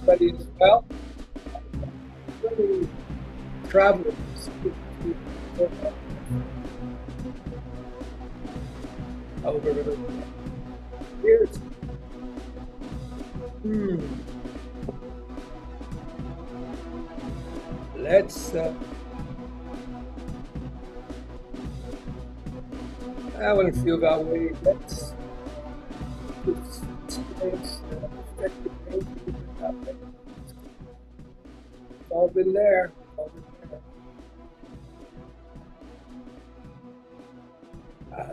everybody as well. Travelers. Over here. Let's. I wouldn't feel that way. Let's experience that way. It's all been there. All been there.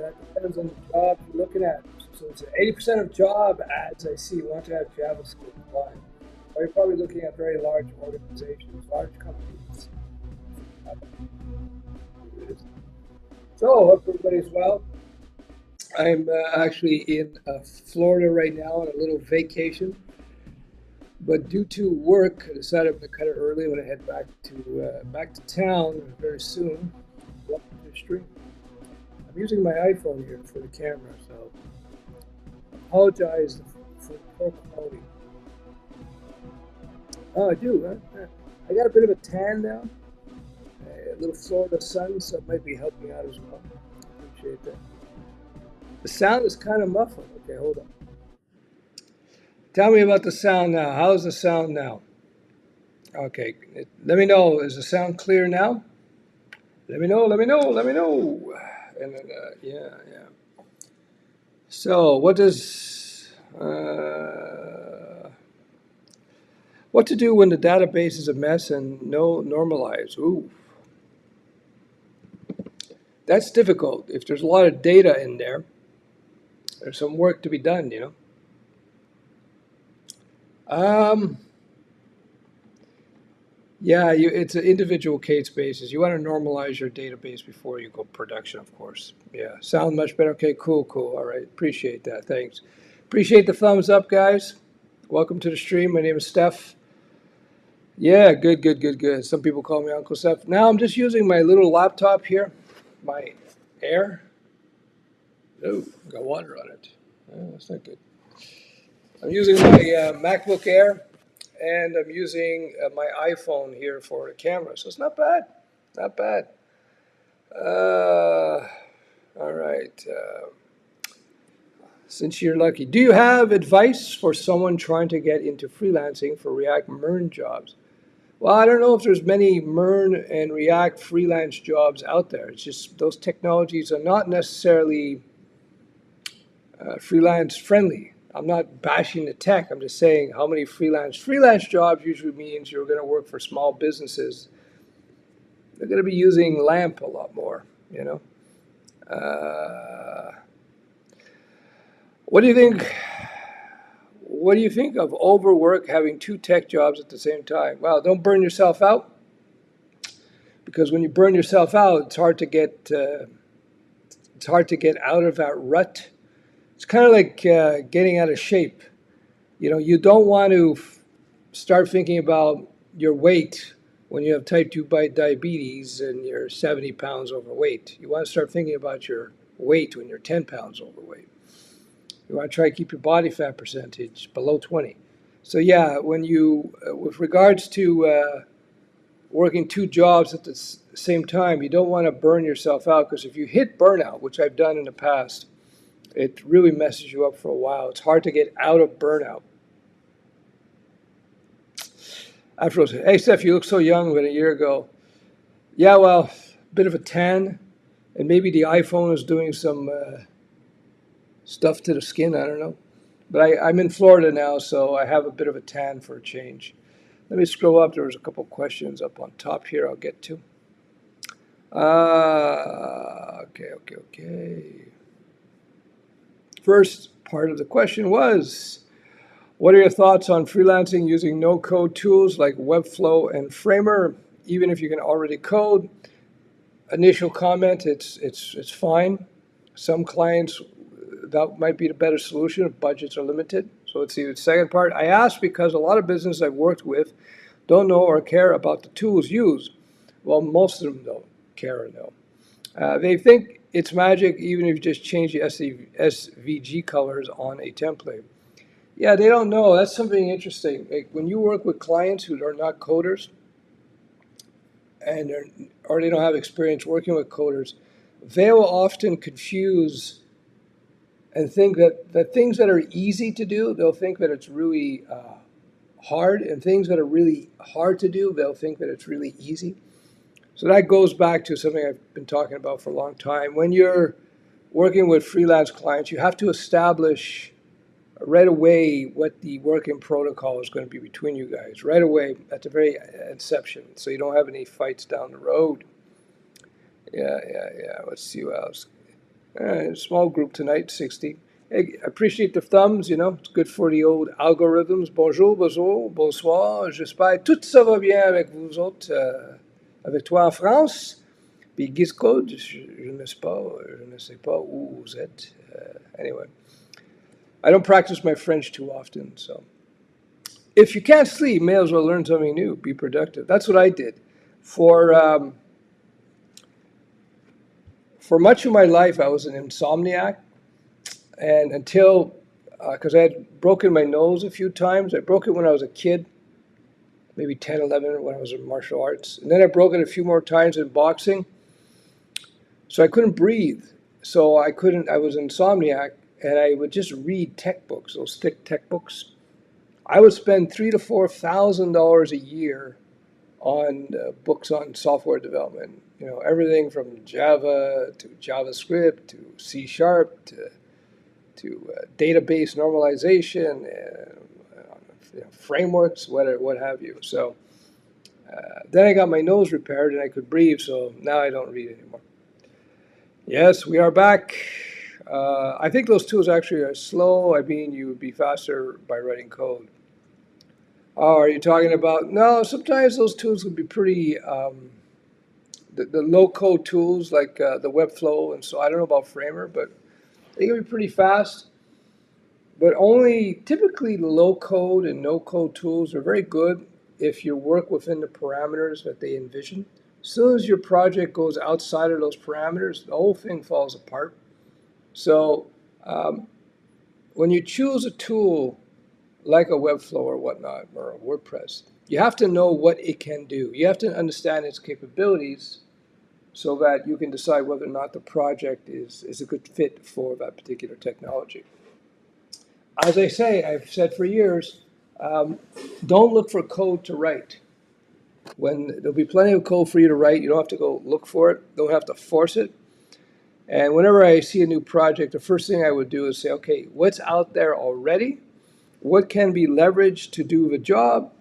That depends on the job you're looking at. So it's 80% of job ads I see want to have JavaScript applied. Or you're probably looking at very large organizations, large companies. So, hope everybody's well. I'm actually in Florida right now on a little vacation, but due to work, I decided I'm going to cut it early when I head back to town very soon. Welcome to the stream. I'm using my iPhone here for the camera, so I apologize for the poor quality. Oh, I do. I got a bit of a tan now. A little Florida sun, so it might be helping out as well. I appreciate that. The sound is kind of muffled. Okay, hold on. Tell me about the sound now. How's the sound now? Okay, let me know. Is the sound clear now? Let me know. And then, yeah. So, what to do when the database is a mess and no normalize? Ooh. That's difficult. If there's a lot of data in there, there's some work to be done, you know. Yeah, it's an individual case basis. You want to normalize your database before you go production, of course. Yeah, sound much better. Okay, cool. All right, appreciate that. Thanks. Appreciate the thumbs up, guys. Welcome to the stream. My name is Stef. Yeah, good. Some people call me Uncle Stef. Now I'm just using my little laptop here, my Air. Oh, got water on it. Oh, that's not good. I'm using my MacBook Air, and I'm using my iPhone here for the camera, so it's not bad. All right. Since you're lucky, do you have advice for someone trying to get into freelancing for React MERN jobs? Well, I don't know if there's many MERN and React freelance jobs out there. It's just those technologies are not necessarily freelance friendly. I'm not bashing the tech. I'm just saying how many freelance jobs usually means you're going to work for small businesses. They're going to be using LAMP a lot more, you know. What do you think? What do you think of Overwork having two tech jobs at the same time? Well, don't burn yourself out, because when you burn yourself out, it's hard to get out of that rut. It's kind of like getting out of shape. You know, you don't want to start thinking about your weight when you have type 2 diabetes and you're 70 pounds overweight. You want to start thinking about your weight when you're 10 pounds overweight. You want to try to keep your body fat percentage below 20. So yeah, when you, with regards to working two jobs at the same time, you don't want to burn yourself out, because if you hit burnout, which I've done in the past, it really messes you up for a while. It's hard to get out of burnout. After hey Steph, you look so young, but a year ago. Yeah, well, a bit of a tan, and maybe the iPhone is doing some stuff to the skin, I don't know. But I'm in Florida now, so I have a bit of a tan for a change. Let me scroll up. There was a couple questions up on top here I'll get to. Okay. First part of the question was, what are your thoughts on freelancing using no-code tools like Webflow and Framer, even if you can already code? Initial comment, it's fine. Some clients, that might be the better solution if budgets are limited. So let's see the second part. I asked because a lot of businesses I've worked with don't know or care about the tools used. Well, most of them don't care or know. They think it's magic even if you just change the SVG colors on a template. Yeah, they don't know. That's something interesting. Like when you work with clients who are not coders and or they don't have experience working with coders, they will often confuse and think that the things that are easy to do, they'll think that it's really hard, and things that are really hard to do, they'll think that it's really easy. So that goes back to something I've been talking about for a long time. When you're working with freelance clients, you have to establish right away what the working protocol is going to be between you guys, right away at the very inception, so you don't have any fights down the road. Yeah. Let's see what else. Small group tonight, 60. Hey, I appreciate the thumbs, it's good for the old algorithms. Bonjour, bonjour, bonsoir, j'espère tout ça va bien avec vous autres, avec toi en France. Puis Giscode, je ne sais pas où vous êtes. Anyway, I don't practice my French too often, so. If you can't sleep, may as well learn something new, be productive. That's what I did. For much of my life, I was an insomniac. And until, because I had broken my nose a few times. I broke it when I was a kid, maybe 10, 11, when I was in martial arts. And then I broke it a few more times in boxing. So I couldn't breathe. So I was insomniac, and I would just read tech books, those thick tech books. I would spend $3,000 to $4,000 a year on books on software development. Everything from Java to JavaScript to C# to database normalization, frameworks, what have you. So then I got my nose repaired and I could breathe, so now I don't read anymore. Yes, we are back. I think those tools actually are slow. I mean, you would be faster by writing code. Oh, are you talking about? No, sometimes those tools would be pretty, the low-code tools like the Webflow, and so I don't know about Framer, but they can be pretty fast. But only typically low-code and no-code tools are very good if you work within the parameters that they envision. As soon as your project goes outside of those parameters, the whole thing falls apart. So when you choose a tool like a Webflow or whatnot, or a WordPress, you have to know what it can do. You have to understand its capabilities so that you can decide whether or not the project is a good fit for that particular technology. As I say, I've said for years, don't look for code to write. There'll be plenty of code for you to write, you don't have to go look for it, don't have to force it. And whenever I see a new project, the first thing I would do is say, okay, what's out there already? What can be leveraged to do the job?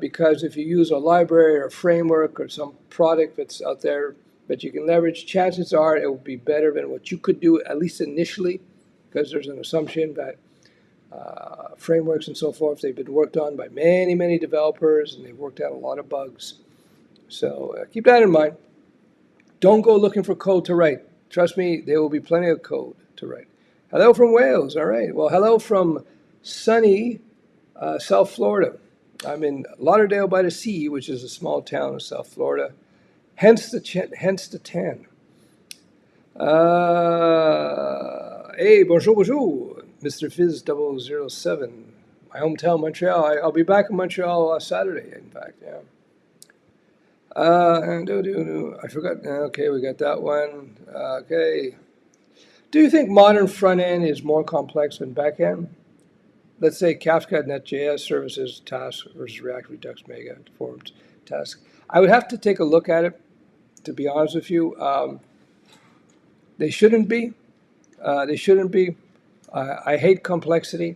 Because if you use a library or a framework or some product that's out there that you can leverage, chances are it will be better than what you could do, at least initially, because there's an assumption that frameworks and so forth, they've been worked on by many, many developers, and they've worked out a lot of bugs. So keep that in mind. Don't go looking for code to write. Trust me, there will be plenty of code to write. Hello from Wales. All right. Well, hello from sunny South Florida. I'm in Lauderdale by the Sea, which is a small town in South Florida. Hence the 10. Hey, bonjour, bonjour, Mr. Fizz 007. My hometown, Montreal. I'll be back in Montreal Saturday, in fact, yeah. I forgot. Okay, we got that one. Okay. Do you think modern front end is more complex than back end? Let's say Kafka, Net.js, services, task versus React, Redux, Mega, forms, task. I would have to take a look at it, to be honest with you. They shouldn't be. I hate complexity.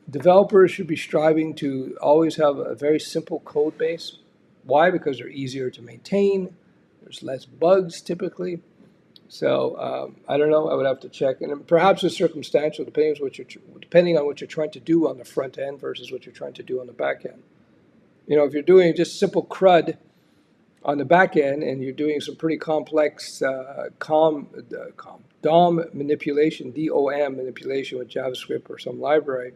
Developers should be striving to always have a very simple code base. Why? Because they're easier to maintain. There's less bugs typically. So I don't know. I would have to check, and perhaps it's circumstantial, depending on what you're trying to do on the front end versus what you're trying to do on the back end. If you're doing just simple CRUD on the back end, and you're doing some pretty complex DOM manipulation, DOM manipulation with JavaScript or some library,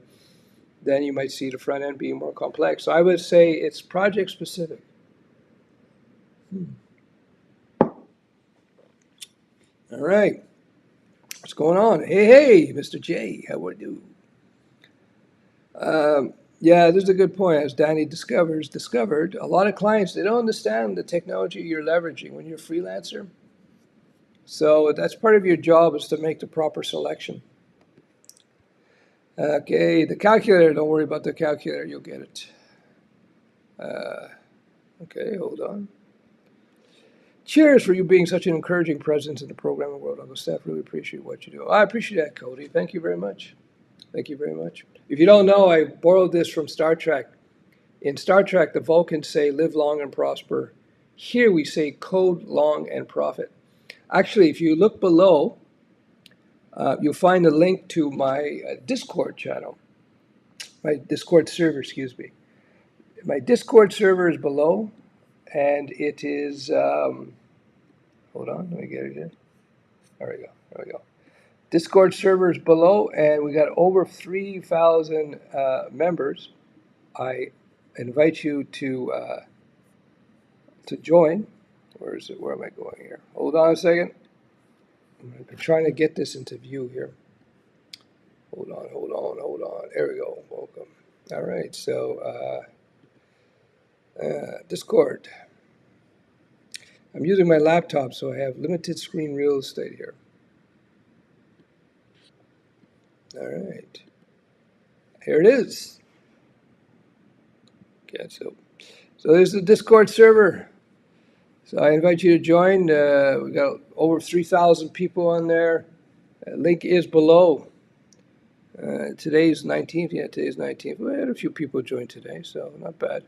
then you might see the front end being more complex. So I would say it's project specific. All right. What's going on? Hey, Mr. J, how are you? Yeah, this is a good point. As Danny discovered, a lot of clients, they don't understand the technology you're leveraging when you're a freelancer. So that's part of your job is to make the proper selection. Okay, the calculator, don't worry about the calculator, you'll get it. Okay, hold on. Cheers for you being such an encouraging presence in the programming world. Uncle Stef, really appreciate what you do. I appreciate that, Cody. Thank you very much. Thank you very much. If you don't know, I borrowed this from Star Trek. In Star Trek, the Vulcans say live long and prosper. Here we say code long and profit. Actually, if you look below, you'll find a link to my Discord channel, my Discord server, excuse me. My Discord server is below, and it is, hold on, let me get it here. There we go, there we go. Discord server is below, and we got over 3,000 members. I invite you to join. Where is it? Where am I going here? Hold on a second. I'm trying to get this into view here. Hold on. There we go. Welcome. All right. So Discord. I'm using my laptop, so I have limited screen real estate here. All right. Here it is. Okay, so there's the Discord server. So I invite you to join. We got over 3,000 people on there. Link is below. Today's 19th. Yeah, today's 19th. We had a few people join today, so not bad.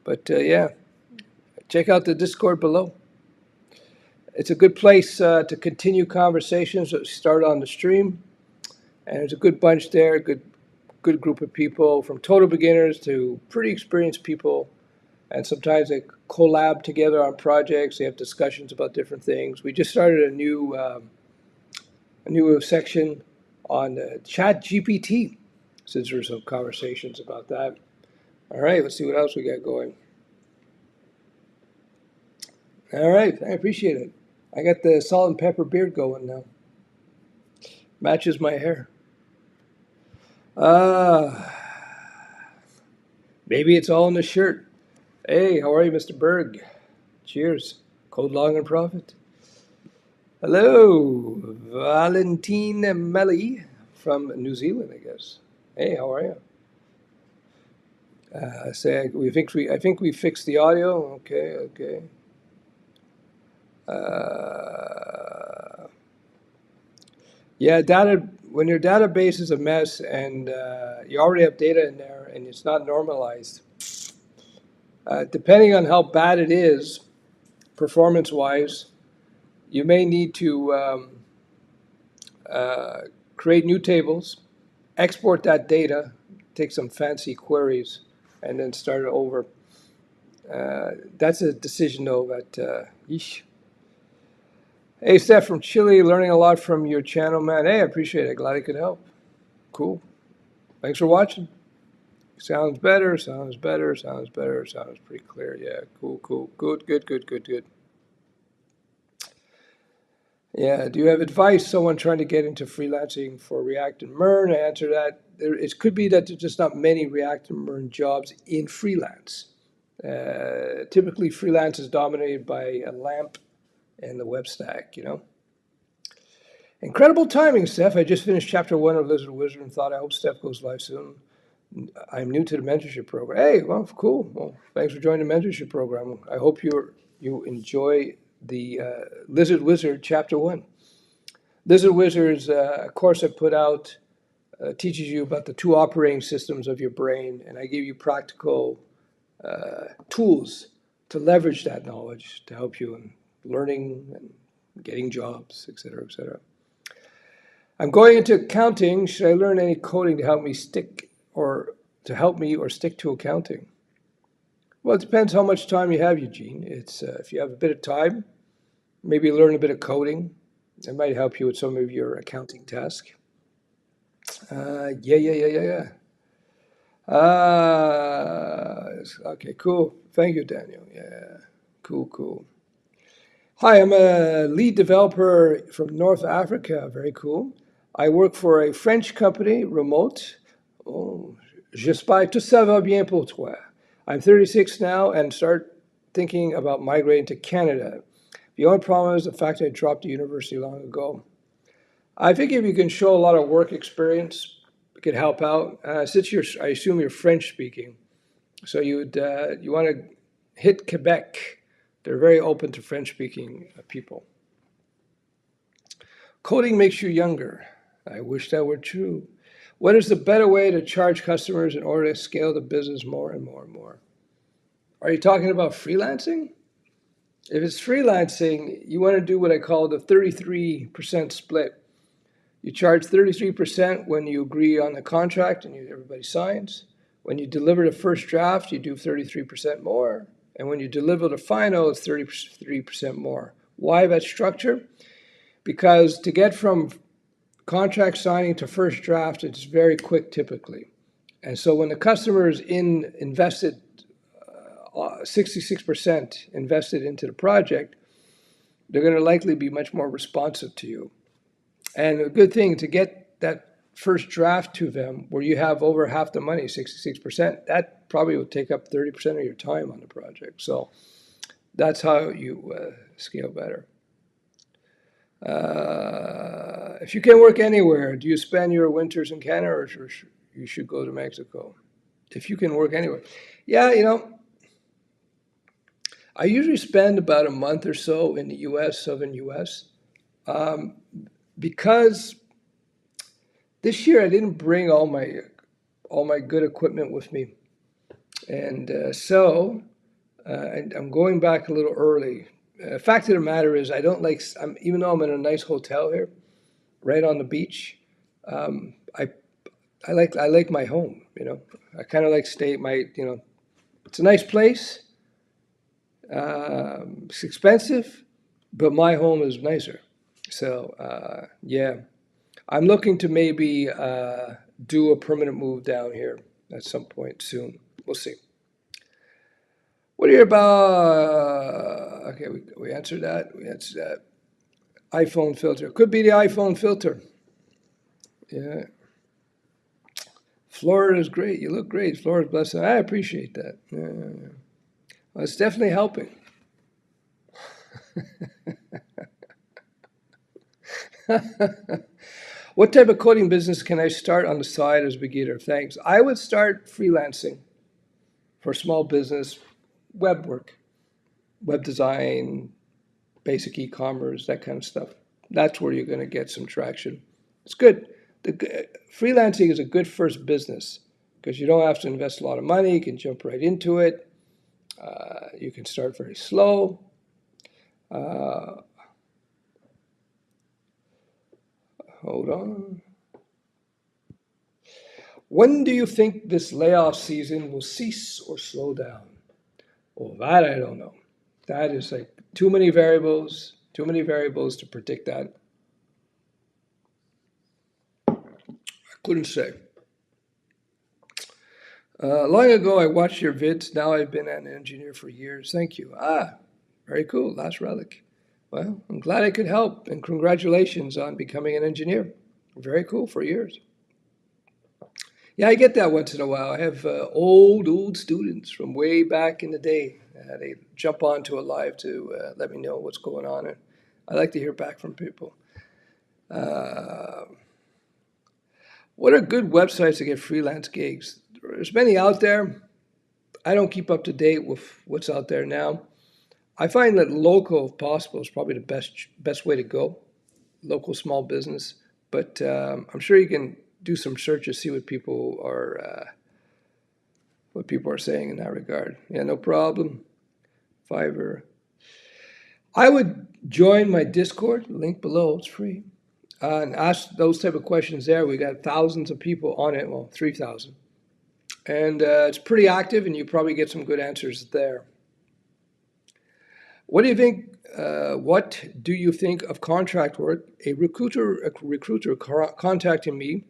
But yeah, check out the Discord below. It's a good place to continue conversations that start on the stream. And there's a good bunch there, good group of people from total beginners to pretty experienced people. And sometimes they collab together on projects. They have discussions about different things. We just started a new section on Chat GPT, since there's some conversations about that. All right, let's see what else we got going. All right, I appreciate it. I got the salt and pepper beard going now. Matches my hair. Maybe it's all in the shirt. Hey, how are you, Mr. Berg? Cheers. Code long and profit. Hello, Valentine Melly from New Zealand, I guess. Hey, how are you? I think we fixed the audio. Okay. Yeah, data. When your database is a mess and you already have data in there and it's not normalized, depending on how bad it is, performance-wise, you may need to create new tables, export that data, take some fancy queries, and then start it over. That's a decision, though, that, yeesh. Hey, Steph from Chile, learning a lot from your channel, man. Hey, I appreciate it. Glad I could help. Cool. Thanks for watching. Sounds better, sounds pretty clear. Yeah, cool. Good. Yeah, do you have advice? Someone trying to get into freelancing for React and Mern? I answer that. It could be that there's just not many React and Mern jobs in freelance. Typically, freelance is dominated by a LAMP and the web stack, Incredible timing, Steph. I just finished chapter 1 of Lizard Wizard and thought I hope Steph goes live soon. I'm new to the mentorship program. Hey, well, cool. Well, thanks for joining the mentorship program. I hope you enjoy the Lizard Wizard chapter 1. Lizard Wizard is a course I put out, teaches you about the 2 operating systems of your brain, and I give you practical tools to leverage that knowledge to help you in learning and getting jobs, et cetera, et cetera. I'm going into accounting. Should I learn any coding to help me stick to accounting? Well, it depends how much time you have, Eugene. It's if you have a bit of time, maybe learn a bit of coding. It might help you with some of your accounting tasks. Yeah. Okay, cool. Thank you, Daniel. Yeah, cool. Hi, I'm a lead developer from North Africa. Very cool. I work for a French company, remote. Oh, J'espère que ça va bien pour toi. I'm 36 now and start thinking about migrating to Canada. The only problem is the fact I dropped the university long ago. I think if you can show a lot of work experience, it could help out. Since I assume you're French speaking, so you want to hit Quebec. They're very open to French speaking people. Coding makes you younger. I wish that were true. What is the better way to charge customers in order to scale the business more and more and more? Are you talking about freelancing? If it's freelancing, you want to do what I call the 33% split. You charge 33% when you agree on the contract and everybody signs. When you deliver the first draft, you do 33% more. And when you deliver the final, it's 33% more. Why that structure? Because to get from contract signing to first draft, it's very quick typically. And so when the customer is invested, 66% invested into the project, they're going to likely be much more responsive to you. And a good thing to get that first draft to them where you have over half the money, 66%, that probably will take up 30% of your time on the project. So that's how you scale better. If you can work anywhere, do you spend your winters in Canada or you should go to Mexico? If you can work anywhere. Yeah, I usually spend about a month or so in the U.S., southern U.S., because this year I didn't bring all my good equipment with me, and so I'm going back a little early. Fact of the matter is, I don't like. Even though I'm in a nice hotel here, right on the beach, I like my home. I kind of like stay. It's a nice place. It's expensive, but my home is nicer. So yeah, I'm looking to maybe do a permanent move down here at some point soon. We'll see. What are you about? Okay, we answered that. We answered that. iPhone filter. Could be the iPhone filter. Yeah. Florida's great. You look great. Florida's blessed. I appreciate that. Yeah. Well, it's definitely helping. What type of coding business can I start on the side as a beginner? Thanks. I would start freelancing for small business, web work, web design, basic e-commerce, that kind of stuff. That's where you're going to get some traction. It's good. Freelancing is a good first business because you don't have to invest a lot of money. You can jump right into it. You can start very slow. Hold on. When do you think this layoff season will cease or slow down? Well, that I don't know. That is like too many variables to predict that. I couldn't say. Long ago, I watched your vids. Now I've been an engineer for years. Thank you. Very cool. Last relic. Well, I'm glad I could help, and congratulations on becoming an engineer. Very cool for years. Yeah, I get that once in a while. I have old students from way back in the day. They jump onto a live to let me know what's going on. And I like to hear back from people. What are good websites to get freelance gigs? There's many out there. I don't keep up to date with what's out there now. I find that local, if possible, is probably the best way to go. Local small business, but I'm sure you can do some searches, see what people are saying in that regard. Yeah, no problem. Fiverr. I would join my Discord, link below. It's free, and ask those type of questions there. We got thousands of people on it. Well, 3,000, and it's pretty active, and you probably get some good answers there. What do you think? What do you think of contract work? A recruiter contacting me,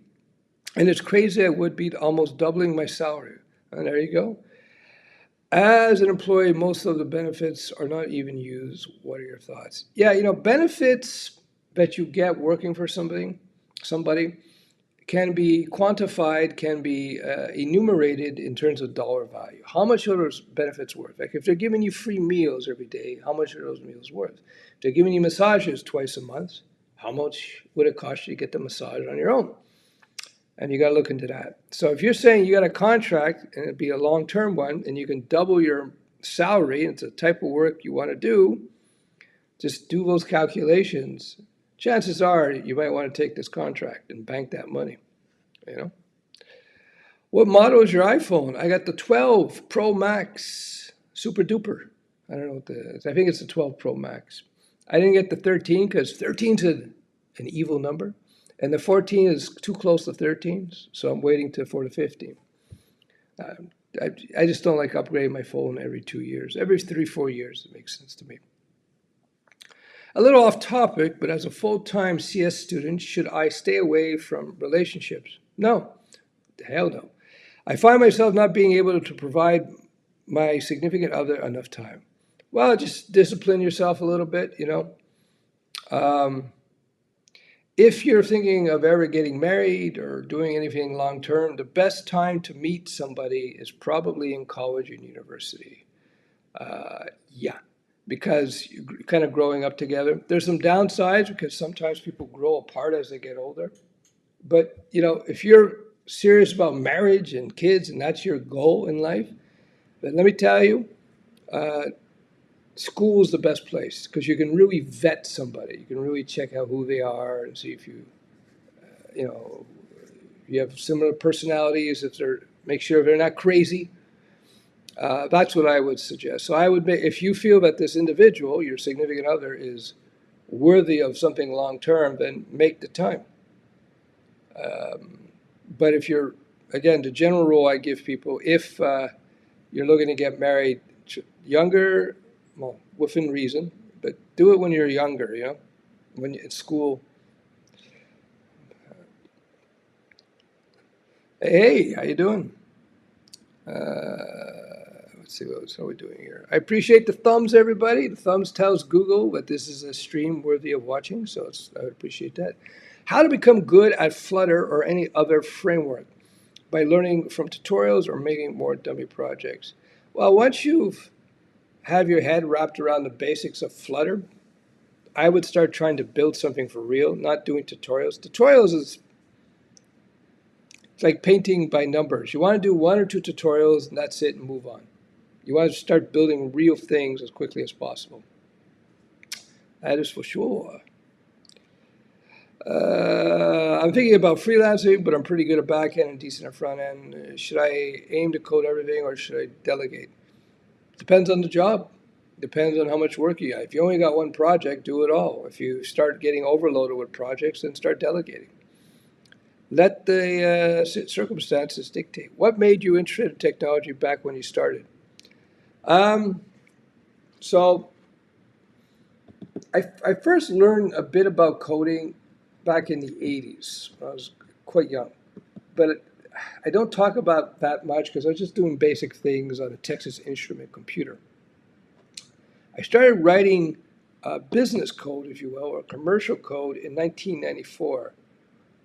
and it's crazy. I would be almost doubling my salary. And there you go. As an employee, most of the benefits are not even used. What are your thoughts? Yeah, benefits that you get working for somebody, can be quantified, can be enumerated in terms of dollar value. How much are those benefits worth? Like if they're giving you free meals every day, how much are those meals worth? If they're giving you massages twice a month, how much would it cost you to get the massage on your own? And you got to look into that. So if you're saying you got a contract and it'd be a long-term one and you can double your salary, and it's a type of work you want to do, just do those calculations. Chances are you might want to take this contract and bank that money, you know? What model is your iPhone? I got the 12 Pro Max, super duper. I don't know what I think it's the 12 Pro Max. I didn't get the 13 because 13 is an evil number. And the 14 is too close to 13, so I'm waiting for the 15. I just don't like upgrading my phone every 2 years. Every 3-4 years, it makes sense to me. A little off topic, but as a full-time CS student, should I stay away from relationships? No, hell no. I find myself not being able to provide my significant other enough time. Well, just discipline yourself a little bit, you know. If you're thinking of ever getting married or doing anything long-term, the best time to meet somebody is probably in college and university. Yeah, because you're kind of growing up together. There's some downsides because sometimes people grow apart as they get older. But, you know, if you're serious about marriage and kids and that's your goal in life, then let me tell you, school is the best place because you can really vet somebody. You can really check out who they are and see if you, you know, you have similar personalities. Make sure they're not crazy. That's what I would suggest. So I would if you feel that this individual, your significant other, is worthy of something long term, then make the time. But if you're, again, the general rule I give people, if you're looking to get married younger, well, within reason, but do it when you're younger, you know, when you're at school. Hey, how you doing? Let's see, what are we doing here? I appreciate the thumbs, everybody. The thumbs tells Google that this is a stream worthy of watching, so I would appreciate that. How to become good at Flutter or any other framework? By learning from tutorials or making more dummy projects. Well, once you've have your head wrapped around the basics of Flutter, I would start trying to build something for real, not doing tutorials. Tutorials is it's like painting by numbers. You want to do 1 or 2 tutorials and that's it and move on. You want to start building real things as quickly as possible. That is for sure. I'm thinking about freelancing, but I'm pretty good at back end and decent at front end. Should I aim to code everything or should I delegate? Depends on the job. Depends on how much work you got. If you only got one project, do it all. If you start getting overloaded with projects, then start delegating. Let the circumstances dictate. What made you interested in technology back when you started? So I first learned a bit about coding back in the 80s when I was quite young. But I don't talk about that much because I was just doing basic things on a Texas Instrument computer. I started writing business code, if you will, or commercial code in 1994,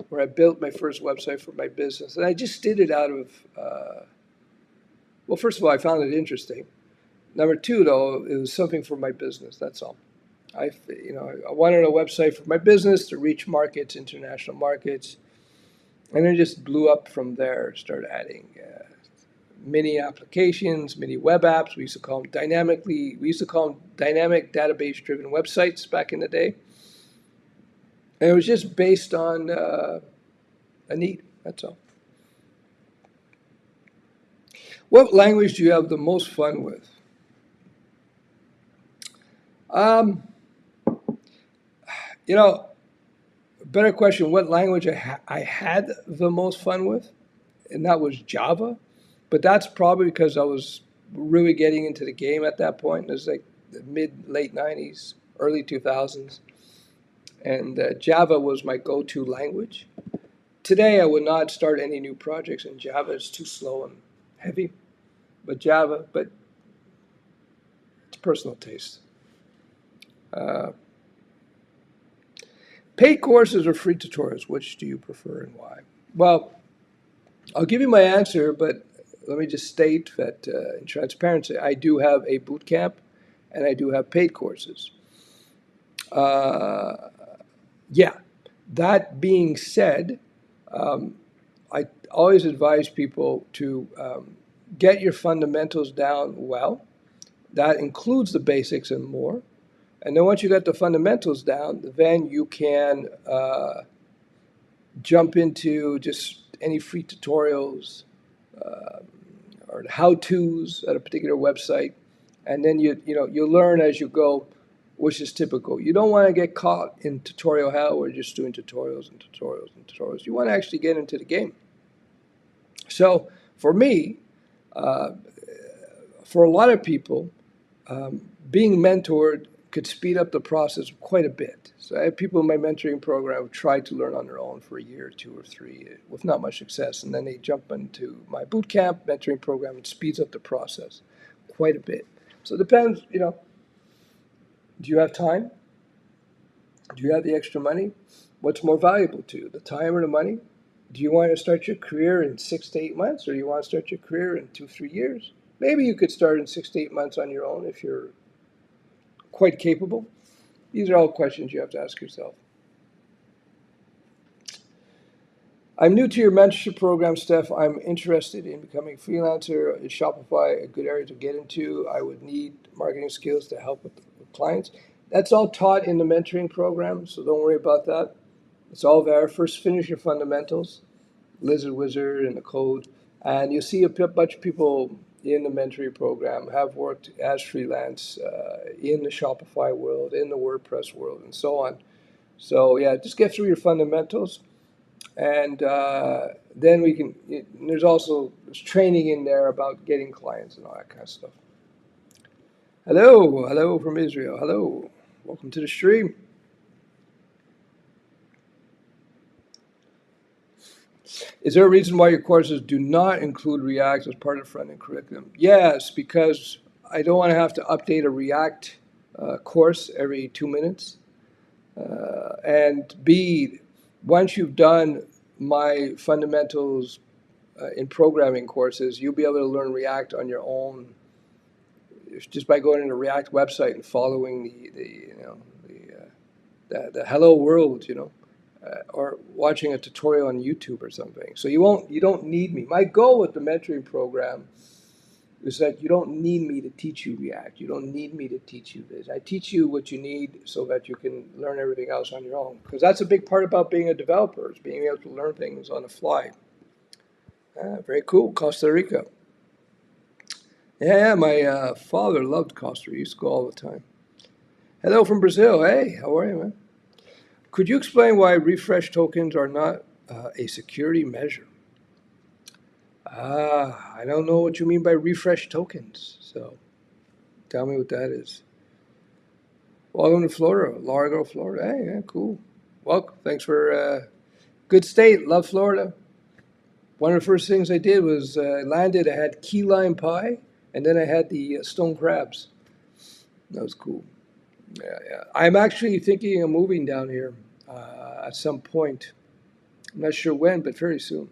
where I built my first website for my business. And I just did it out of, well, first of all, I found it interesting. Number 2, though, it was something for my business, that's all. I wanted a website for my business to reach markets, international markets, and it just blew up from there. Started adding mini applications, mini web apps. We used to call them dynamic database-driven websites back in the day. And it was just based on a need, that's all. What language do you have the most fun with? You know, better question, what language I had the most fun with? And that was Java. But that's probably because I was really getting into the game at that point. It was like the late 90s, early 2000s. And Java was my go-to language. Today, I would not start any new projects in Java. It's too slow and heavy. But it's personal taste. Paid courses or free tutorials, which do you prefer and why? Well, I'll give you my answer, but let me just state that in transparency, I do have a boot camp and I do have paid courses. Uh, yeah, that being said, um, I always advise people to get your fundamentals down well. That includes the basics and more. And then once you got the fundamentals down, then you can jump into just any free tutorials uh, or how-tos at a particular website, and then you learn as you go, which is typical. You don't want to get caught in tutorial hell where you're just doing tutorials and tutorials and tutorials. You want to actually get into the game. So for me, uh, for a lot of people, being mentored could speed up the process quite a bit. So I have people in my mentoring program who tried to learn on their own for a year, 2 or 3, with not much success, and then they jump into my bootcamp mentoring program. It speeds up the process quite a bit. So it depends, do you have time? Do you have the extra money? What's more valuable to you, the time or the money? Do you want to start your career in 6 to 8 months, or do you want to start your career in 2, 3 years? Maybe you could start in 6 to 8 months on your own if you're quite capable. These are all questions you have to ask yourself. I'm new to your mentorship program, Steph. I'm interested in becoming a freelancer. Is Shopify a good area to get into? I would need marketing skills to help with clients. That's all taught in the mentoring program, so don't worry about that. It's all there. First, finish your fundamentals, Lizard Wizard and the code, and you'll see a bunch of people in the mentoring program have worked as freelance in the Shopify world, in the WordPress world, and so on. So yeah, just get through your fundamentals, and then we can. There's training in there about getting clients and all that kind of stuff. Hello from Israel. Hello, welcome to the stream. Is there a reason why your courses do not include React as part of the front-end curriculum? Yes, because I don't want to have to update a React course every 2 minutes. And B, once you've done my fundamentals in programming courses, you'll be able to learn React on your own just by going to the React website and following the hello world, or watching a tutorial on YouTube or something. So you don't need me. My goal with the mentoring program is that you don't need me to teach you React. You don't need me to teach you this. I teach you what you need so that you can learn everything else on your own. Because that's a big part about being a developer, is being able to learn things on the fly. Very cool, Costa Rica. Yeah, my father loved Costa Rica. He used to go all the time. Hello from Brazil. Hey, how are you, man? Could you explain why refresh tokens are not a security measure? I don't know what you mean by refresh tokens. So tell me what that is. Welcome to Florida, Largo, Florida. Hey, yeah, cool. Welcome. Thanks for good state. Love Florida. One of the first things I did was landed. I had key lime pie, and then I had the stone crabs. That was cool. Yeah. I'm actually thinking of moving down here at some point. I'm not sure when, but very soon.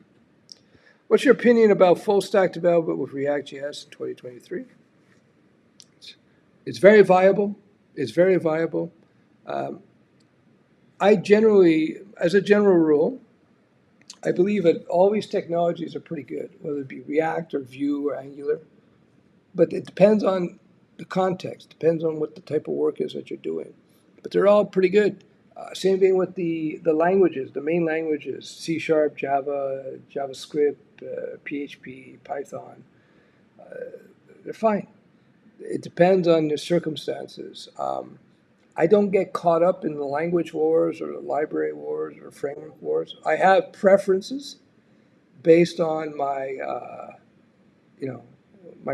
What's your opinion about full stack development with React.js in 2023? It's very viable. It's very viable. I generally, as a general rule, I believe that all these technologies are pretty good, whether it be React or Vue or Angular. But it depends on the context, depends on what the type of work is that you're doing. But they're all pretty good. Same thing with the languages, the main languages, C#, Java, JavaScript, PHP, Python. They're fine. It depends on the circumstances. I don't get caught up in the language wars or the library wars or framework wars. I have preferences based on my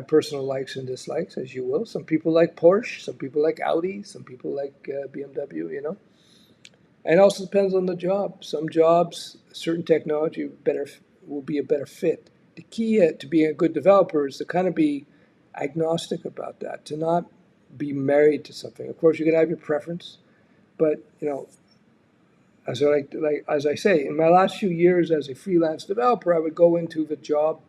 personal likes and dislikes, as you will. Some people like Porsche, some people like Audi, some people like BMW, And it also depends on the job. Some jobs, certain technology will be a better fit. The key to being a good developer is to kind of be agnostic about that, to not be married to something. Of course, you can have your preference, but as I say, in my last few years as a freelance developer, I would go into the job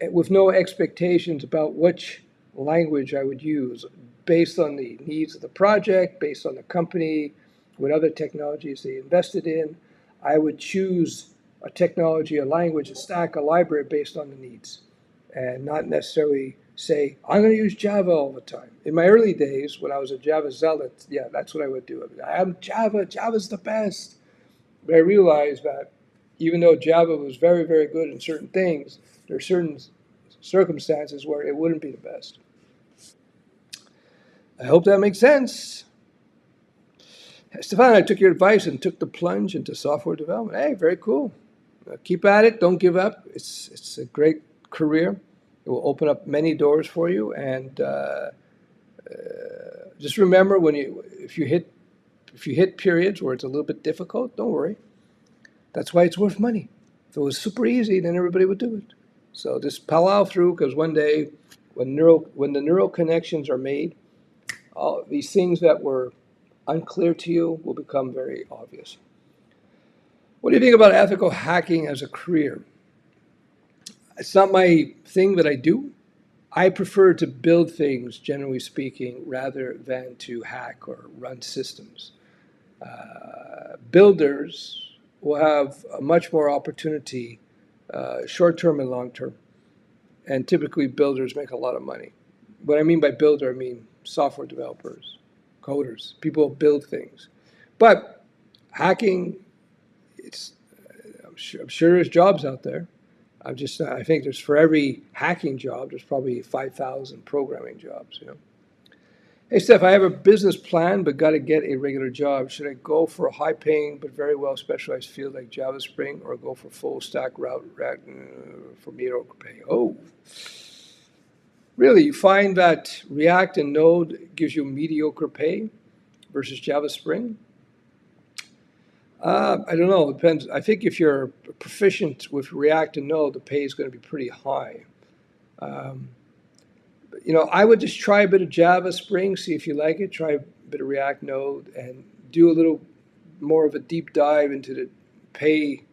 with no expectations about which language I would use, based on the needs of the project, based on the company, what other technologies they invested in. I would choose a technology, a language, a stack, a library based on the needs, and not necessarily say, I'm going to use Java all the time. In my early days, when I was a Java zealot, yeah, that's what I would do. I'm Java, Java's the best. But I realized that even though Java was very, very good in certain things, there are certain circumstances where it wouldn't be the best. I hope that makes sense. Stefan, I took your advice and took the plunge into software development. Hey, very cool. Keep at it. Don't give up. It's a great career. It will open up many doors for you. And just remember, if you hit periods where it's a little bit difficult, don't worry. That's why it's worth money. If it was super easy, then everybody would do it. So just plow through, because one day, when the neural connections are made, all these things that were unclear to you will become very obvious. What do you think about ethical hacking as a career? It's not my thing that I do. I prefer to build things, generally speaking, rather than to hack or run systems. Builders will have a much more opportunity, short-term and long-term. And typically builders make a lot of money. What I mean by builder, I mean software developers, coders, people who build things. But hacking, I'm sure there's jobs out there. I think there's, for every hacking job, there's probably 5,000 programming jobs, Hey, Steph, I have a business plan, but got to get a regular job. Should I go for a high-paying but very well-specialized field like Java Spring, or go for full-stack route for mediocre pay? Oh, really? You find that React and Node gives you mediocre pay versus Java Spring? I don't know. It depends. I think if you're proficient with React and Node, the pay is going to be pretty high. I would just try a bit of Java Spring, see if you like it. Try a bit of React Node, and do a little more of a deep dive into the pay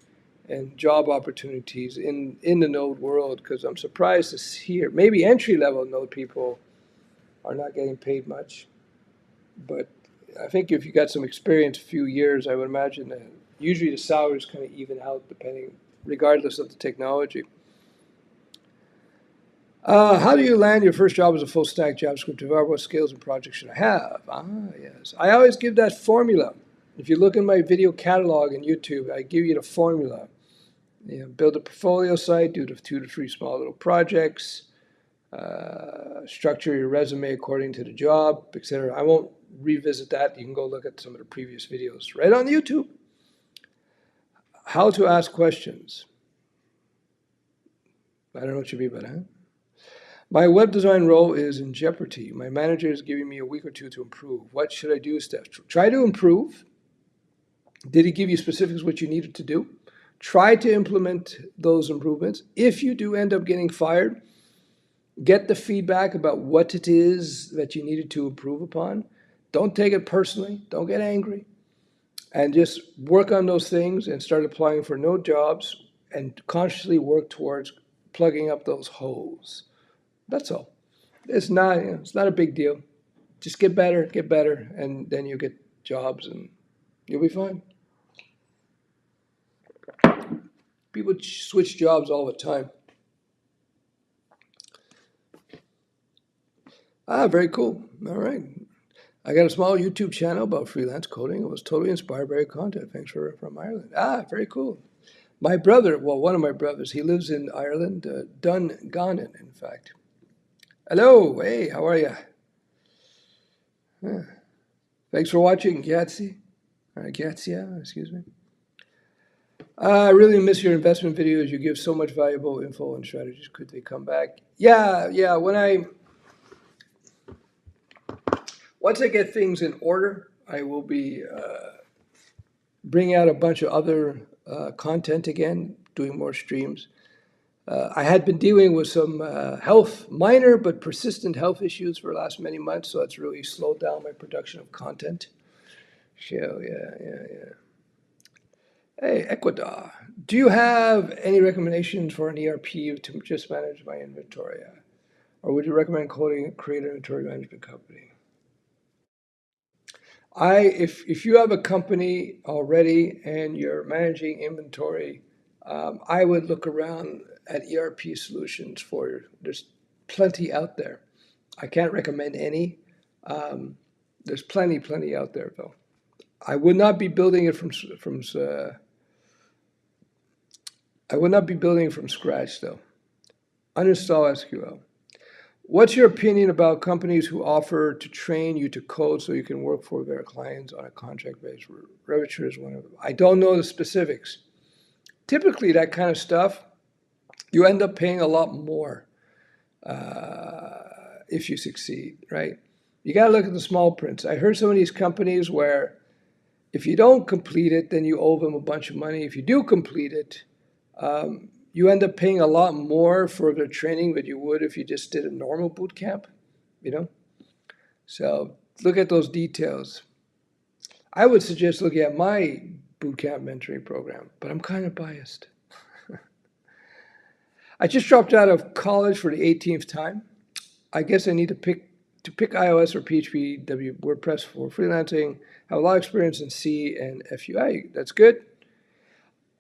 and job opportunities in the Node world, because I'm surprised to hear maybe entry-level Node people are not getting paid much. But I think if you got some experience, a few years, I would imagine that usually the salaries kind of even out, regardless of the technology. How do you land your first job as a full-stack JavaScript developer? What skills and projects should I have? Yes. I always give that formula. If you look in my video catalog on YouTube, I give you the formula. Build a portfolio site, do the 2 to 3 small little projects, structure your resume according to the job, etc. I won't revisit that. You can go look at some of the previous videos right on YouTube. How to ask questions. I don't know what you mean by that. My web design role is in jeopardy. My manager is giving me a week or two to improve. What should I do, Steph? Try to improve. Did he give you specifics what you needed to do? Try to implement those improvements. If you do end up getting fired, get the feedback about what it is that you needed to improve upon. Don't take it personally. Don't get angry. And just work on those things and start applying for no jobs, and consciously work towards plugging up those holes. That's all. It's not a big deal. Just get better, and then you get jobs and you'll be fine. People switch jobs all the time. Very cool. All right. I got a small YouTube channel about freelance coding. I was totally inspired by your content. Thanks from Ireland. Very cool. My brother, one of my brothers, he lives in Ireland, Dungannon, in fact. Hello. Hey, how are you? Thanks for watching, Gyatsia, excuse me. I really miss your investment videos. You give so much valuable info and strategies. Could they come back? Yeah. Once I get things in order, I will be bringing out a bunch of other content again, doing more streams. I had been dealing with some minor but persistent health issues for the last many months, so it's really slowed down my production of content. Shell, yeah. Hey, Ecuador. Do you have any recommendations for an ERP to just manage my inventory? Or would you recommend create an inventory management company? If you have a company already and you're managing inventory, I would look around at ERP solutions for you. There's plenty out there. I can't recommend any. There's plenty out there though. I would not be building it I would not be building it from scratch though. Uninstall SQL. What's your opinion about companies who offer to train you to code so you can work for their clients on a contract basis? Reviture is one of them. I don't know the specifics. Typically, that kind of stuff, you end up paying a lot more if you succeed, right? You got to look at the small prints. I heard some of these companies where if you don't complete it, then you owe them a bunch of money. If you do complete it, you end up paying a lot more for their training than you would if you just did a normal boot camp, you know? So look at those details. I would suggest looking at my bootcamp mentoring program, but I'm kind of biased. I just dropped out of college for the 18th time. I guess I need to pick iOS or PHP, WordPress for freelancing. I have a lot of experience in C and FUI. That's good.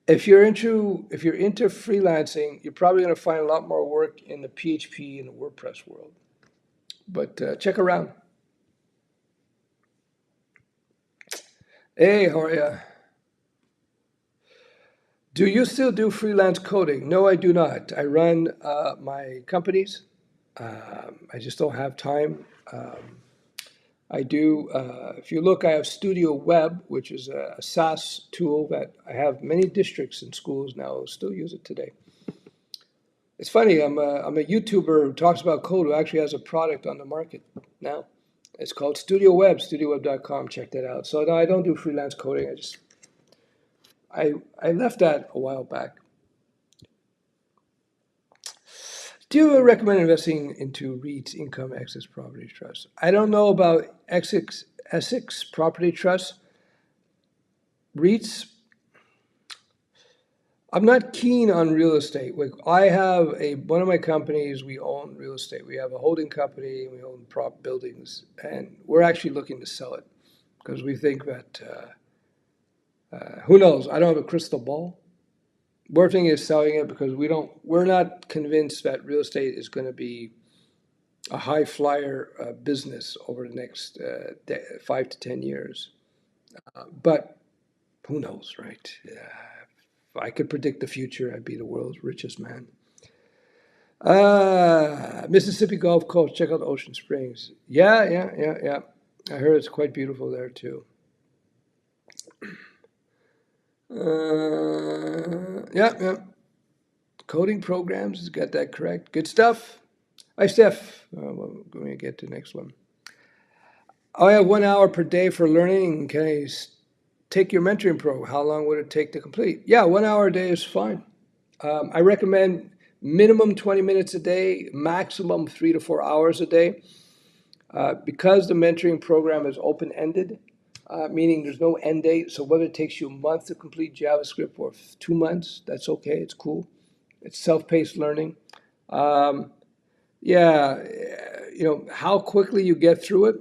If you're into freelancing, you're probably going to find a lot more work in the PHP and the WordPress world. But check around. Hey, how are you? Do you still do freelance coding? No, I do not. I run my companies. I just don't have time. I do, if you look, I have Studioweb, which is a SaaS tool that I have many districts and schools now still use it today. It's funny, I'm a YouTuber who talks about code who actually has a product on the market now. It's called Studioweb, studioweb.com. Check that out. So no, I don't do freelance coding. I left that a while back. Do you recommend investing into REITs, income excess property trusts? I don't know about Essex property trusts. REITs, I'm not keen on real estate. I have one of my companies, we own real estate. We have a holding company, we own prop buildings, and we're actually looking to sell it because we think that, who knows, I don't have a crystal ball. We're thinking of selling it because we're not convinced that real estate is going to be a high flyer business over the next 5 to 10 years. But who knows, right? If I could predict the future, I'd be the world's richest man. Mississippi Gulf Coast, check out Ocean Springs. Yeah. I heard it's quite beautiful there too. Yeah. Coding programs, has got that correct. Good stuff. Hi, Steph. Well, let me get to the next one. I have 1 hour per day for learning. Can I take your mentoring program? How long would it take to complete? Yeah, 1 hour a day is fine. I recommend minimum 20 minutes a day, maximum 3 to 4 hours a day. Because the mentoring program is open-ended, meaning there's no end date, so whether it takes you a month to complete JavaScript or 2 months, that's okay, it's cool. It's self-paced learning. How quickly you get through it,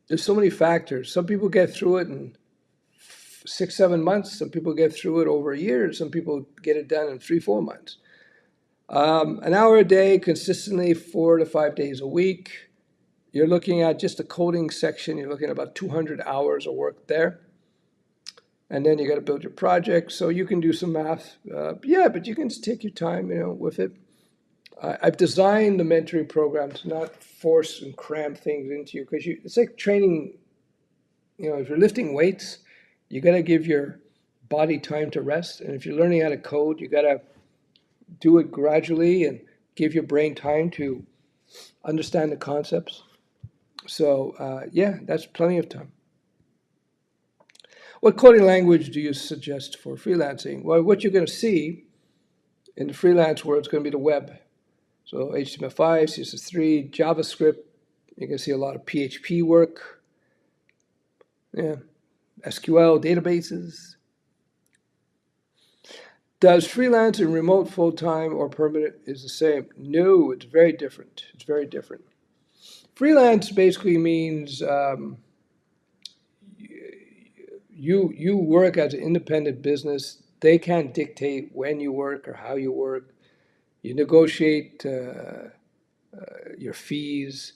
there's so many factors. Some people get through it in 6, 7 months. Some people get through it over a year. Some people get it done in 3, 4 months. An hour a day, consistently 4 to 5 days a week. You're looking at just the coding section. You're looking at about 200 hours of work there. And then you got to build your project. So you can do some math. But you can just take your time, with it. I've designed the mentoring program to not force and cram things into you because it's like training. If you're lifting weights, you got to give your body time to rest. And if you're learning how to code, you got to do it gradually and give your brain time to understand the concepts. So that's plenty of time. What coding language do you suggest for freelancing? Well, what you're going to see in the freelance world is going to be the web. So HTML5, CSS3, JavaScript. You can see a lot of PHP work. Yeah. SQL databases. Does freelance and remote full-time or permanent is the same? No, it's very different. It's very different. Freelance basically means you work as an independent business. They can't dictate when you work or how you work. You negotiate your fees.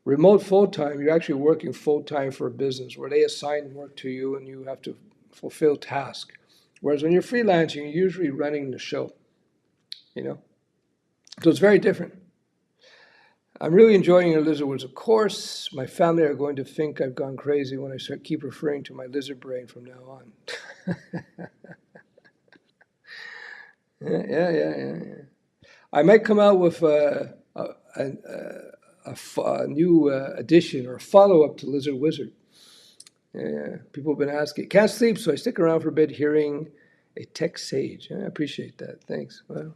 Remote full-time, you're actually working full-time for a business where they assign work to you and you have to fulfill tasks. Whereas when you're freelancing, you're usually running the show, you know? So it's very different. I'm really enjoying your lizard wizard course. My family are going to think I've gone crazy when I keep referring to my lizard brain from now on. Yeah. I might come out with a new edition or a follow-up to Lizard Wizard. Yeah, people have been asking. Can't sleep, so I stick around for a bit hearing a tech sage. I appreciate that. Thanks. Well,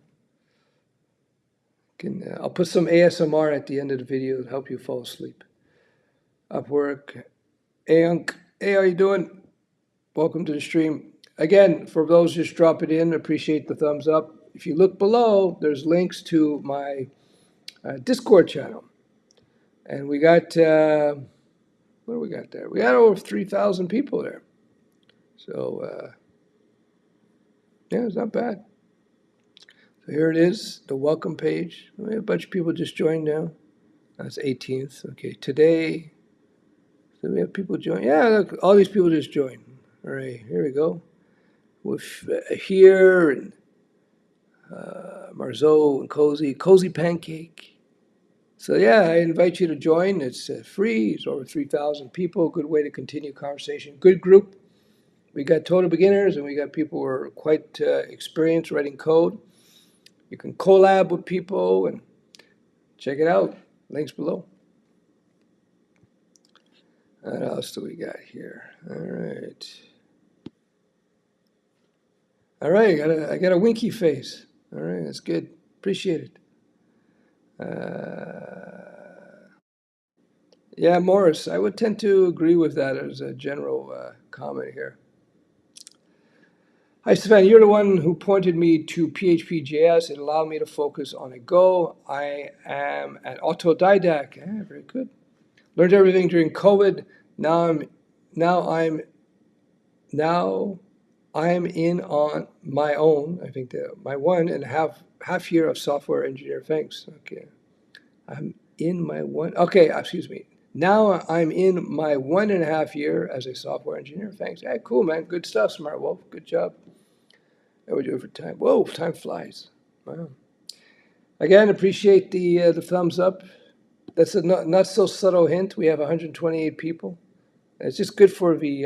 I'll put some ASMR at the end of the video to help you fall asleep. Upwork. Hey, Unc. Hey, how you doing? Welcome to the stream. Again, for those just dropping in, appreciate the thumbs up. If you look below, there's links to my Discord channel. And we got, what do we got there? We got over 3,000 people there. So, yeah, it's not bad. So here it is, the welcome page. We have a bunch of people just joined now. That's 18th. Okay, today, so we have people join. Yeah, look, all these people just joined. All right, here we go. With here and Marceau and Cozy Pancake. So yeah, I invite you to join. It's free. It's over 3,000 people. Good way to continue conversation. Good group. We got total beginners and we got people who are quite experienced writing code. You can collab with people and check it out. Links below. What else do we got here? All right. All right, I got a winky face. All right, that's good. Appreciate it. Yeah, Morris, I would tend to agree with that as a general comment here. Hi, Stefan. You're the one who pointed me to PHP.js. It allowed me to focus on a Go. I am an autodidact. Yeah, very good. Learned everything during COVID. Now I'm in on my own. I think my 1.5 year of software engineer. Thanks. Okay, I'm in my one. Okay, excuse me. Now I'm in my 1.5 year as a software engineer. Thanks. Hey, cool, man. Good stuff, Smart Wolf. Good job. How we do it for time? Whoa, time flies. Wow. Again, appreciate the thumbs up. That's a not so subtle hint. We have 128 people. It's just good for the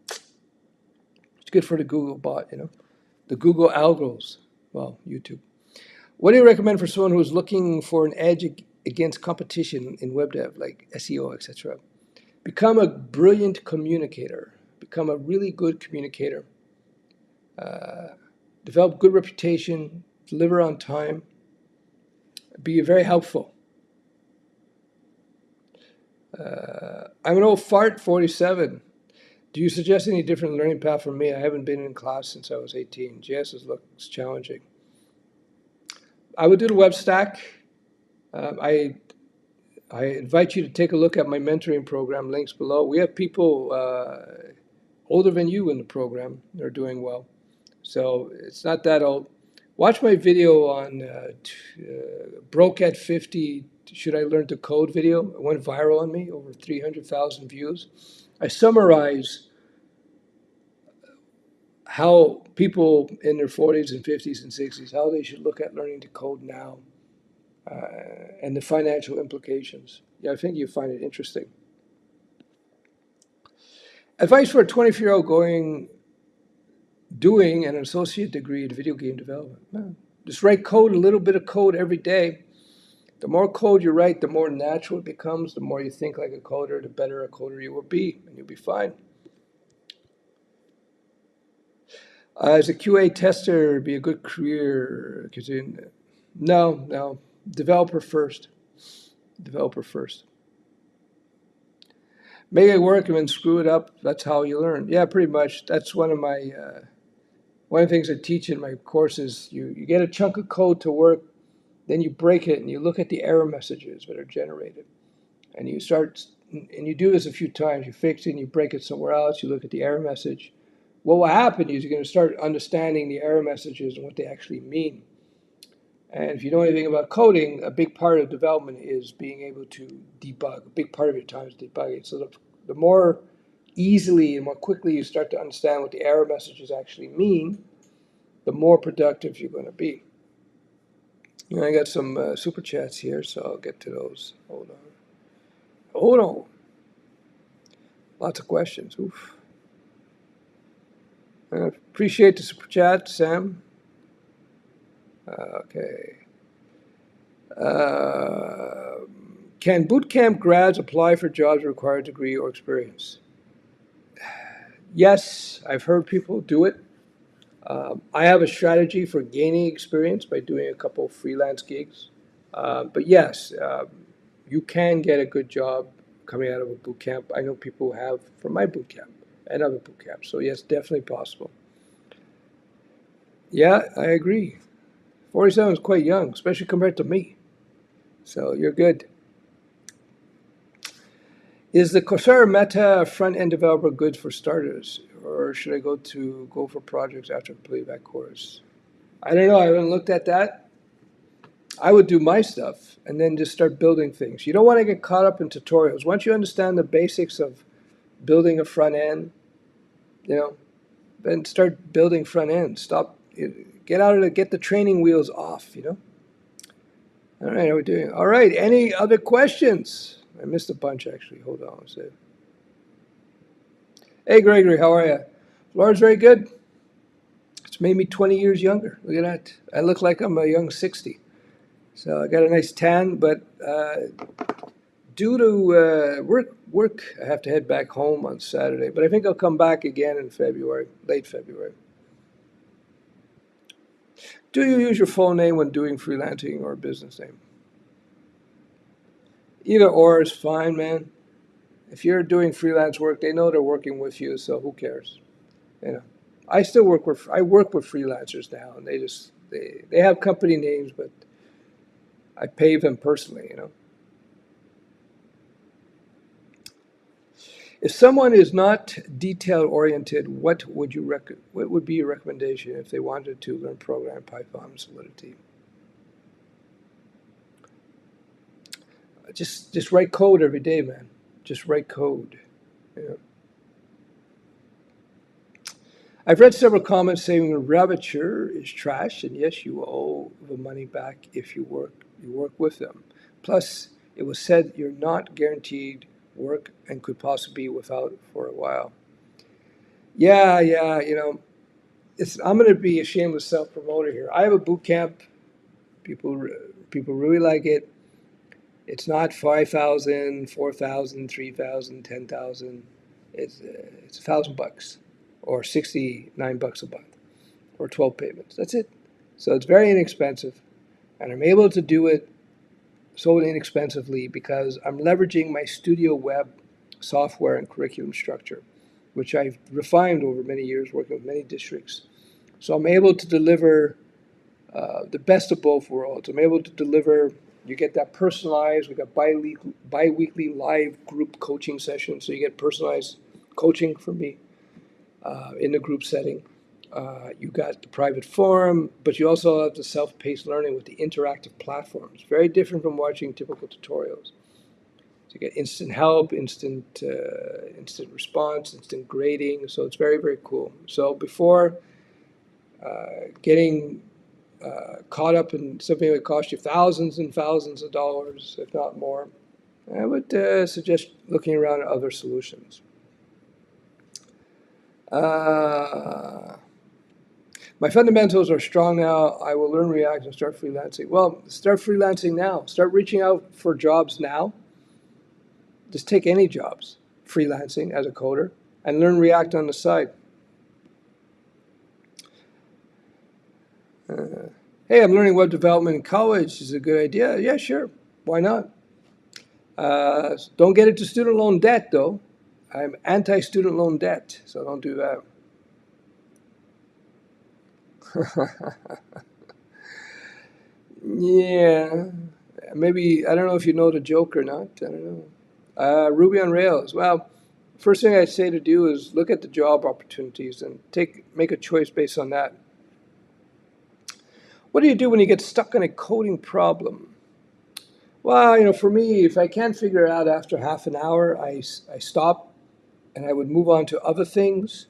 it's good for the Google bot, the Google algos. Well, YouTube. What do you recommend for someone who's looking for an edge against competition in web dev, like SEO, etc.? Become a brilliant communicator. Become a really good communicator. Develop good reputation. Deliver on time. Be very helpful. I'm an old fart, 47. Do you suggest any different learning path for me? I haven't been in class since I was 18. JS looks challenging. I would do the web stack. I invite you to take a look at my mentoring program, links below. We have people older than you in the program. They're doing well. So it's not that old. Watch my video on Broke at 50, Should I Learn to Code video. It went viral on me, over 300,000 views. I summarize how people in their 40s and 50s and 60s, how they should look at learning to code now and the financial implications. Yeah, I think you find it interesting. Advice for a 24-year-old doing an associate degree in video game development. No. Just write code, a little bit of code every day. The more code you write, the more natural it becomes. The more you think like a coder, the better a coder you will be, and you'll be fine. As a QA tester, be a good career. No, developer first. Developer first. make it work and then screw it up. That's how you learn. Yeah, pretty much. That's one of the things I teach in my courses. You get a chunk of code to work, then you break it and you look at the error messages that are generated. And you do this a few times. You fix it and you break it somewhere else. You look at the error message. What will happen is you're going to start understanding the error messages and what they actually mean. And if you know anything about coding, a big part of development is being able to debug. A big part of your time is debugging. So the more easily and more quickly you start to understand what the error messages actually mean, the more productive you're going to be. And I got some super chats here, so I'll get to those. Hold on. Lots of questions. Oof. I appreciate the super chat, Sam. Okay. Can bootcamp grads apply for jobs require a degree or experience? Yes, I've heard people do it. I have a strategy for gaining experience by doing a couple of freelance gigs. But yes, you can get a good job coming out of a boot camp. I know people who have from my boot camp and other boot camps. So yes, definitely possible. Yeah, I agree. 47 is quite young, especially compared to me. So you're good. Is the Coursera Meta front-end developer good for starters, or should I go for projects after completing that course? I don't know. I haven't looked at that. I would do my stuff and then just start building things. You don't want to get caught up in tutorials. Once you understand the basics of building a front end, then start building front end. Get the training wheels off. All right, how are we doing? All right, any other questions? I missed a bunch, actually. Hold on a second. Hey, Gregory, how are you? Laura's very good. It's made me 20 years younger. Look at that. I look like I'm a young 60. So I got a nice tan, but due to work, I have to head back home on Saturday. But I think I'll come back again in February, late February. Do you use your full name when doing freelancing or business name? Either or is fine, man. If you're doing freelance work, they know they're working with you, so who cares? I work with freelancers now, and they have company names, but I pay them personally. If someone is not detail oriented, what would be your recommendation if they wanted to learn program Python and Solidity? Just write code every day, man. Just write code. I've read several comments saying Ravature is trash, and yes, you owe the money back if you work with them. Plus, it was said you're not guaranteed work and could possibly be without for a while. Yeah, I'm going to be a shameless self-promoter here. I have a boot camp. People really like it. It's not 5,000, 4,000, 3,000, 10,000. It's $1,000 or $69 a month or 12 payments. That's it. So it's very inexpensive, and I'm able to do it so inexpensively because I'm leveraging my Studioweb software and curriculum structure, which I've refined over many years working with many districts. So I'm able to deliver the best of both worlds. I'm able to deliver, you get that personalized, we got bi-weekly live group coaching sessions, so you get personalized coaching from me in the group setting. You got the private forum, but you also have the self-paced learning with the interactive platforms. Very different from watching typical tutorials. So you get instant help, instant response, instant grading. So it's very, very cool. So before getting caught up in something that costs you thousands and thousands of dollars, if not more, I would suggest looking around at other solutions. My fundamentals are strong now. I will learn React and start freelancing. Well, start freelancing now. Start reaching out for jobs now. Just take any jobs, freelancing as a coder, and learn React on the side. Hey, I'm learning web development in college. Is it a good idea? Yeah, sure. Why not? Don't get into student loan debt, though. I'm anti-student loan debt, so don't do that. Yeah, maybe, I don't know if you know the joke or not. I don't know. Ruby on Rails. Well, first thing I'd say to do is look at the job opportunities and make a choice based on that. What do you do when you get stuck on a coding problem? Well, for me, if I can't figure it out after half an hour, I stop and I would move on to other things.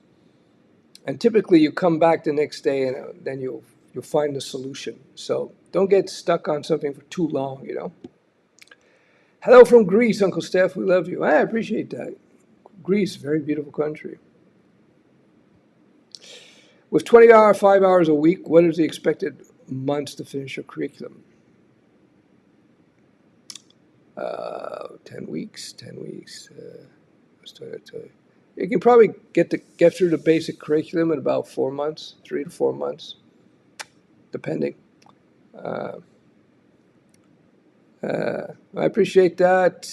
And typically you come back the next day and then you'll find the solution. So don't get stuck on something for too long. Hello from Greece, Uncle Stef. We love you. I appreciate that. Greece, very beautiful country. With 5 hours a week, what is the expected months to finish your curriculum? 10 weeks. You can probably get through the basic curriculum in about 4 months, 3 to 4 months, depending. I appreciate that.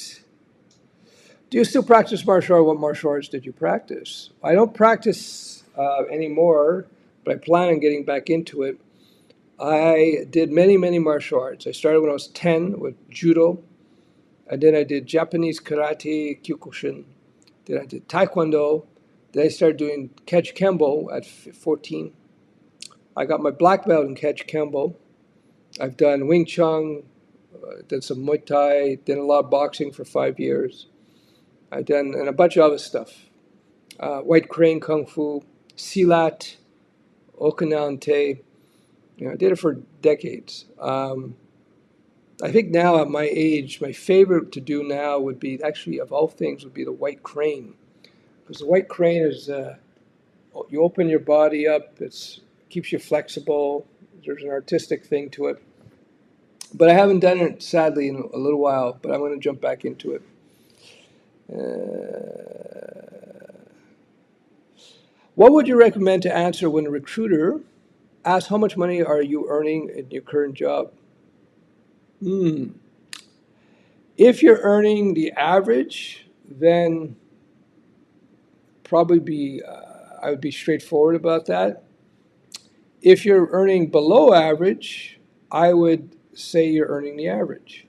Do you still practice martial art? What martial arts did you practice? I don't practice anymore, but I plan on getting back into it. I did many, many martial arts. I started when I was 10 with judo, and then I did Japanese karate, kyokushin. Then I did taekwondo. Then I started doing catch kembo at 14. I got my black belt in catch kembo. I've done Wing Chun, did some Muay Thai, did a lot of boxing for 5 years. I've done and a bunch of other stuff. White Crane Kung Fu, Silat, Okinawan Te. I did it for decades. I think now at my age, my favorite to do now would be, actually of all things, would be the White Crane. Because the White Crane is, you open your body up, it keeps you flexible, there's an artistic thing to it. But I haven't done it, sadly, in a little while, but I'm going to jump back into it. What would you recommend to answer when a recruiter asks how much money are you earning in your current job? If you're earning the average, then probably I would be straightforward about that. If you're earning below average, I would say you're earning the average.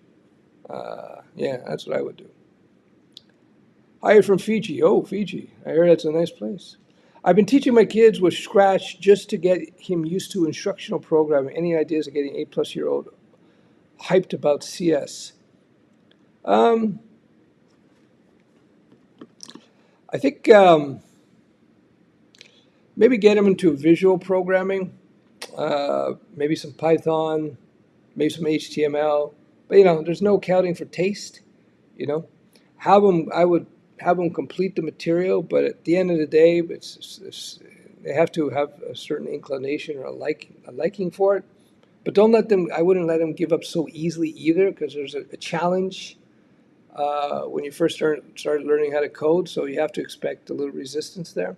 Yeah, that's what I would do. Hi, from Fiji. Oh, Fiji. I heard that's a nice place. I've been teaching my kids with Scratch just to get him used to instructional programming. Any ideas of getting 8-plus-year-old hyped about CS? I think maybe get him into visual programming, maybe some Python, maybe some HTML. But there's no accounting for taste. I would have them complete the material, but at the end of the day, they have to have a certain inclination or a liking for it. But I wouldn't let them give up so easily either, because there's a challenge when you first start learning how to code, so you have to expect a little resistance there.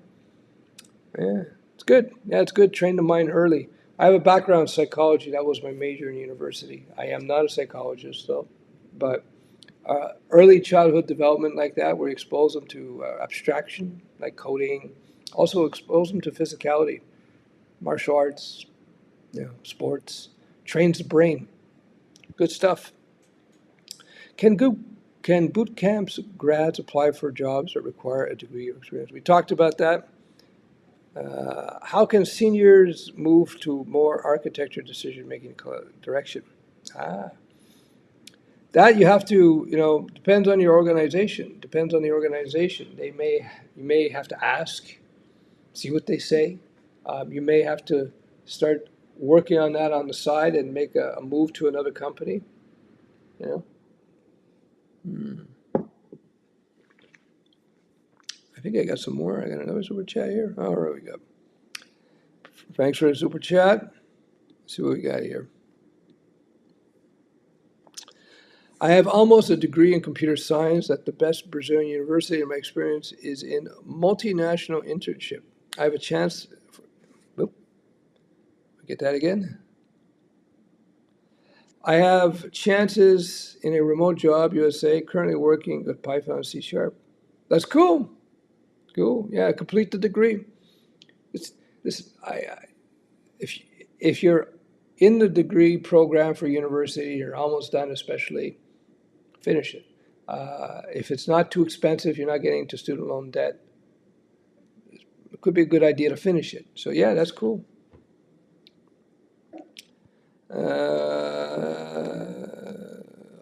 Yeah, it's good. Yeah, it's good. Train the mind early. I have a background in psychology. That was my major in university. I am not a psychologist, though. But early childhood development like that, where you expose them to abstraction, like coding, also expose them to physicality, martial arts, sports, trains the brain. Good stuff. Can Bootcamps grads apply for jobs that require a degree of experience? We talked about that. How can seniors move to more architecture decision-making direction? That you have to, depends on your organization. Depends on the organization. You may have to ask, see what they say. You may have to start working on that on the side and make a move to another company. I think I got some more. I got another super chat here. Oh, there we go. Thanks for the super chat. Let's see what we got here. I have almost a degree in computer science at the best Brazilian university, and my experience is in multinational internship. I have a chance. Get that again. I have chances in a remote job, USA, currently working with Python C#. That's cool. Cool. Yeah, complete the degree. This, if if you're in the degree program for university, you're almost done, especially, finish it. If it's not too expensive, you're not getting into student loan debt, it could be a good idea to finish it. So yeah, that's cool.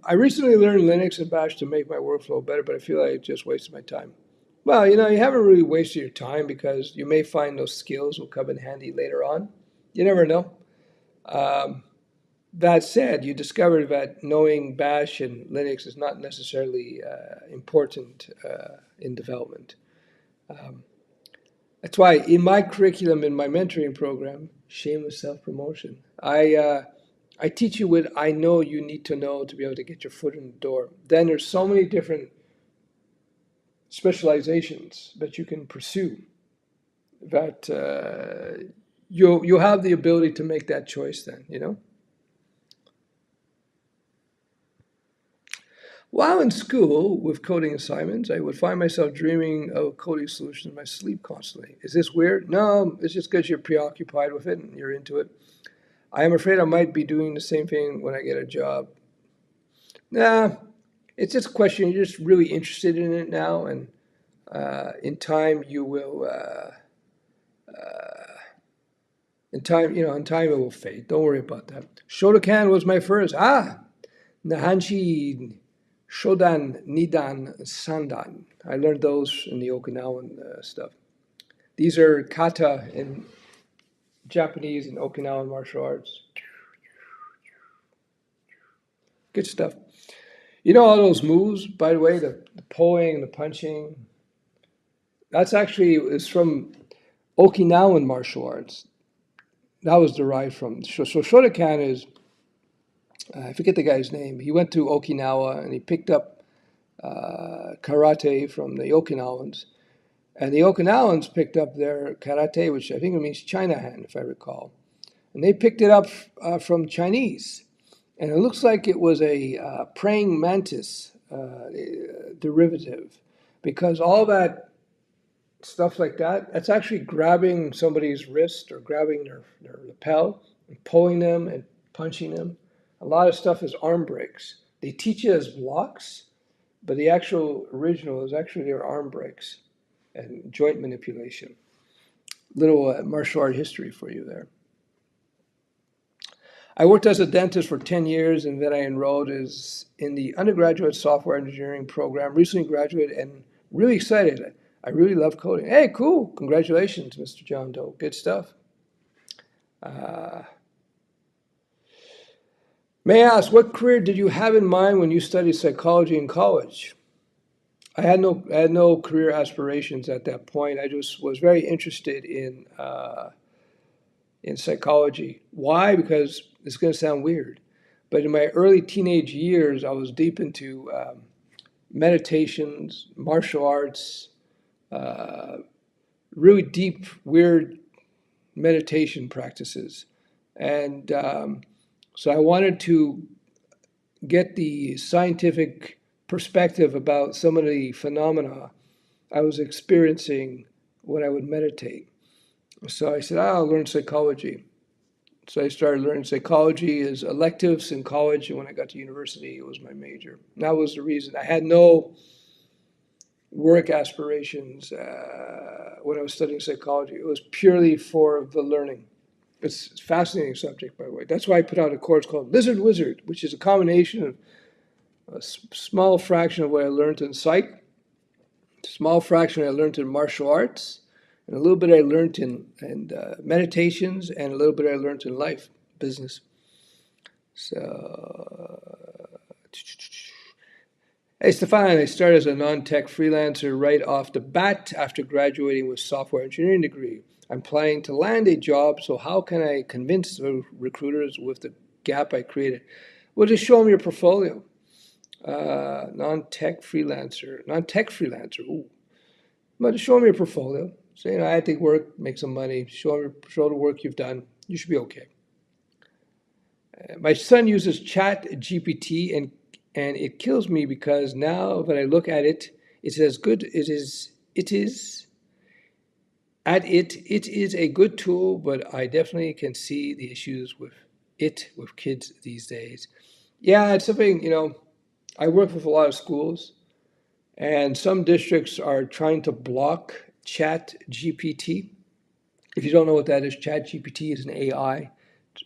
I recently learned Linux and Bash to make my workflow better, but I feel like I just wasted my time. Well, you haven't really wasted your time because you may find those skills will come in handy later on. You never know. Um, that said, you discovered that knowing Bash and Linux is not necessarily important in development. Um, that's why in my curriculum, in my mentoring program, shameless self-promotion, I teach you what I know you need to know to be able to get your foot in the door. Then there's so many different specializations that you can pursue that you'll have the ability to make that choice then. While in school with coding assignments, I would find myself dreaming of coding solutions in my sleep constantly. Is this weird? No, it's just because you're preoccupied with it and you're into it. I am afraid I might be doing the same thing when I get a job. Nah, it's just a question. You're just really interested in it now, and in time you will. In time it will fade. Don't worry about that. Shotokan was my first. Nahanshi, Shodan, Nidan, Sandan. I learned those in the Okinawan stuff. These are kata in Japanese and Okinawan martial arts. Good stuff. All those moves, by the way, the pulling and the punching, that's actually is from Okinawan martial arts. That was derived from. So Shotokan is, I forget the guy's name. He went to Okinawa and he picked up karate from the Okinawans. And the Okinawans picked up their karate, which I think it means China hand, if I recall. And they picked it up from Chinese. And it looks like it was a praying mantis derivative, because all that stuff like that, that's actually grabbing somebody's wrist or grabbing their lapel and pulling them and punching them. A lot of stuff is arm breaks. They teach it as blocks, but the actual original is actually their arm breaks and joint manipulation. Little martial art history for you there. I worked as a dentist for 10 years, and then I enrolled in the undergraduate software engineering program. Recently graduated and really excited. I really love coding. Hey, cool. Congratulations, Mr. John Doe. Good stuff. May I ask, what career did you have in mind when you studied psychology in college? I had no career aspirations at that point. I just was very interested in psychology. Why? Because it's going to sound weird, but in my early teenage years, I was deep into meditations, martial arts, really deep, weird meditation practices. And so I wanted to get the scientific perspective about some of the phenomena I was experiencing when I would meditate. So I said, I'll learn psychology. So I started learning psychology as electives in college, and when I got to university, it was my major. And that was the reason. I had no work aspirations when I was studying psychology. It was purely for the learning. It's a fascinating subject, by the way. That's why I put out a course called Lizard Wizard, which is a combination of a small fraction of what I learned in psych, a small fraction I learned in martial arts, and a little bit I learned in meditations, and a little bit I learned in life, business. So, hey, Stefan, I started as a non-tech freelancer right off the bat after graduating with software engineering degree. I'm planning to land a job, so how can I convince the recruiters with the gap I created? Well, just show them your portfolio. Non-tech freelancer. Ooh. But just show them your portfolio. Say, I had to work, make some money. Show the work you've done. You should be okay. My son uses Chat GPT, and it kills me because now that I look at it, it's as good. It is it is a good tool, but I definitely can see the issues with kids these days. Yeah, it's something, I work with a lot of schools, and some districts are trying to block Chat GPT. If you don't know what that is, Chat GPT is an AI.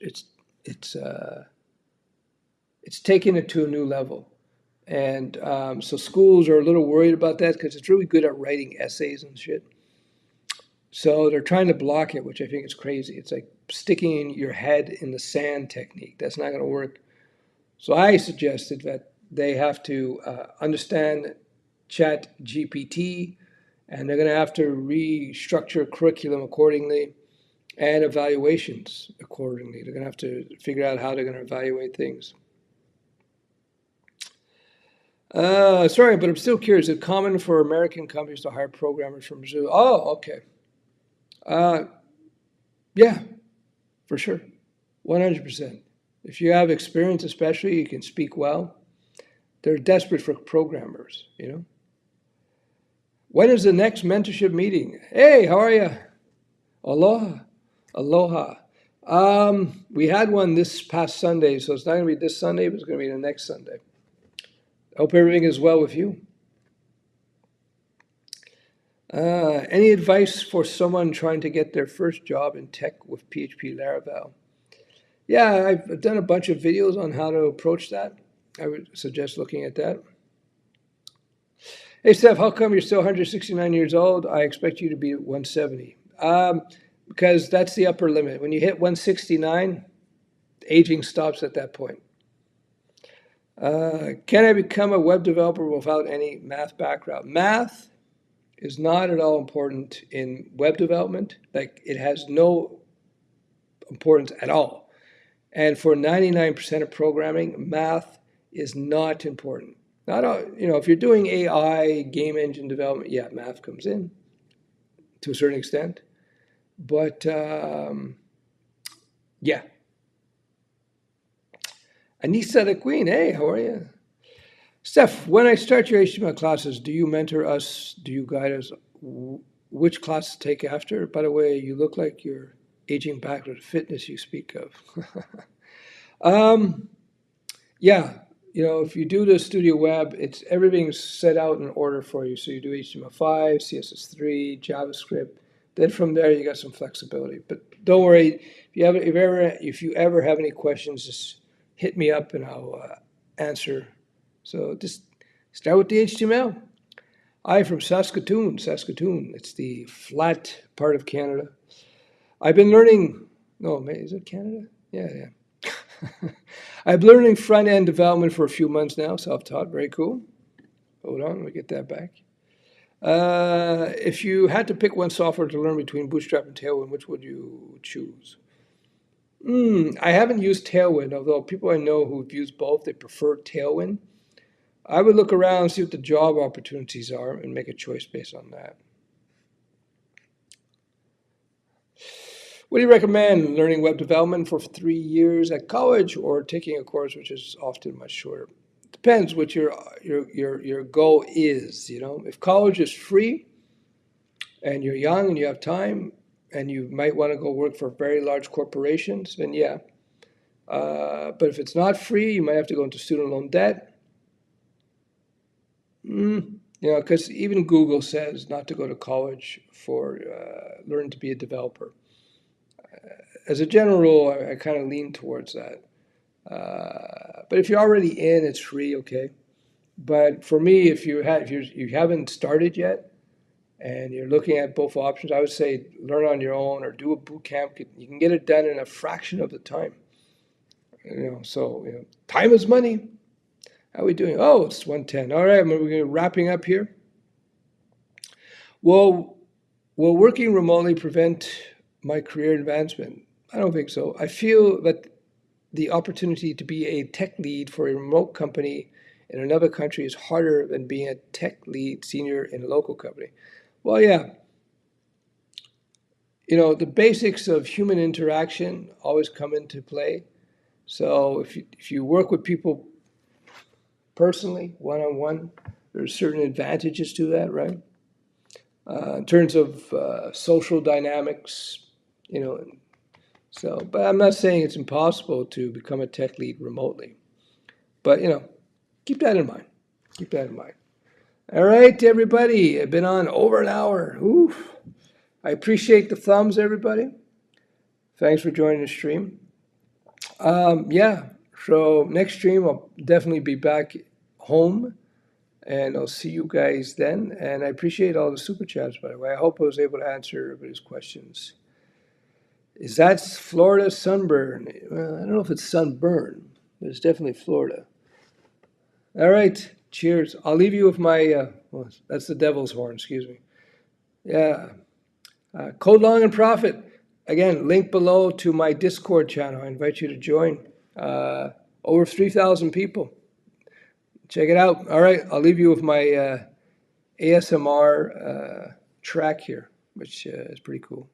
It's it's uh, it's taking it to a new level. And so schools are a little worried about that because it's really good at writing essays and shit. So they're trying to block it, which I think is crazy. It's like sticking your head in the sand technique. That's not going to work. So I suggested that they have to understand Chat GPT, and they're going to have to restructure curriculum accordingly and evaluations accordingly. They're going to have to figure out how they're going to evaluate things. Sorry, but I'm still curious. Is it common for American companies to hire programmers from Brazil? Oh, okay. Yeah, for sure. 100%. If you have experience, especially, you can speak well. They're desperate for programmers, When is the next mentorship meeting? Hey, how are you? Aloha. Aloha. We had one this past Sunday, so it's not going to be this Sunday, but it's going to be the next Sunday. I hope everything is well with you. Any advice for someone trying to get their first job in tech with PHP Laravel? Yeah, I've done a bunch of videos on how to approach that. I would suggest looking at that. Hey, Steph, how come you're still 169 years old? I expect you to be 170. Because that's the upper limit. When you hit 169, aging stops at that point. Can I become a web developer without any math background? Math is not at all important in web development. Like, it has no importance at all. And for 99% of programming, math is not important. Not all, if you're doing AI, game engine development, yeah, math comes in to a certain extent. But yeah. Anissa the Queen, hey, how are you? Steph, when I start your HTML classes, do you mentor us? Do you guide us which class to take after? By the way, you look like you're aging back with the fitness you speak of. Yeah, if you do the Studioweb, everything's set out in order for you. So you do HTML5, CSS3, JavaScript. Then from there, you got some flexibility. But don't worry, if you ever have any questions, just hit me up and I'll answer. So just start with the HTML. I'm from Saskatoon. It's the flat part of Canada. I've been learning, no, is it Canada? Yeah. I've been learning front-end development for a few months now, self-taught, very cool. Hold on, let me get that back. If you had to pick one software to learn between Bootstrap and Tailwind, which would you choose? I haven't used Tailwind, although people I know who've used both, they prefer Tailwind. I would look around, see what the job opportunities are, and make a choice based on that. What do you recommend, learning web development for 3 years at college or taking a course which is often much shorter? Depends what your goal is, If college is free and you're young and you have time and you might want to go work for very large corporations, then yeah. But if it's not free, you might have to go into student loan debt. Because even Google says not to go to college for learning to be a developer. As a general rule, I kind of lean towards that. But if you're already in, it's free, okay. But for me, if you haven't started yet and you're looking at both options, I would say learn on your own or do a boot camp. You can get it done in a fraction of the time. Time is money. How are we doing? Oh, it's 1:10. All right, we're wrapping up here. Will working remotely prevent my career advancement? I don't think so. I feel that the opportunity to be a tech lead for a remote company in another country is harder than being a tech lead senior in a local company. Well, yeah. The basics of human interaction always come into play. So if you work with people personally, one-on-one, there's certain advantages to that, right? in terms of social dynamics, So, but I'm not saying it's impossible to become a tech lead remotely. But, keep that in mind. Keep that in mind. All right, everybody. I've been on over an hour. Oof. I appreciate the thumbs, everybody. Thanks for joining the stream. Yeah, so next stream I'll definitely be back home, and I'll see you guys then. And I appreciate all the super chats, by the way. I hope I was able to answer everybody's questions. Is that Florida sunburn? Well, I don't know if it's sunburn, but it's definitely Florida. All right, cheers. I'll leave you with my, well, that's the devil's horn, excuse me. Yeah, Code Long and Profit. Again, link below to my Discord channel. I invite you to join. Over 3,000 people. Check it out. All right, I'll leave you with my ASMR track here, which is pretty cool.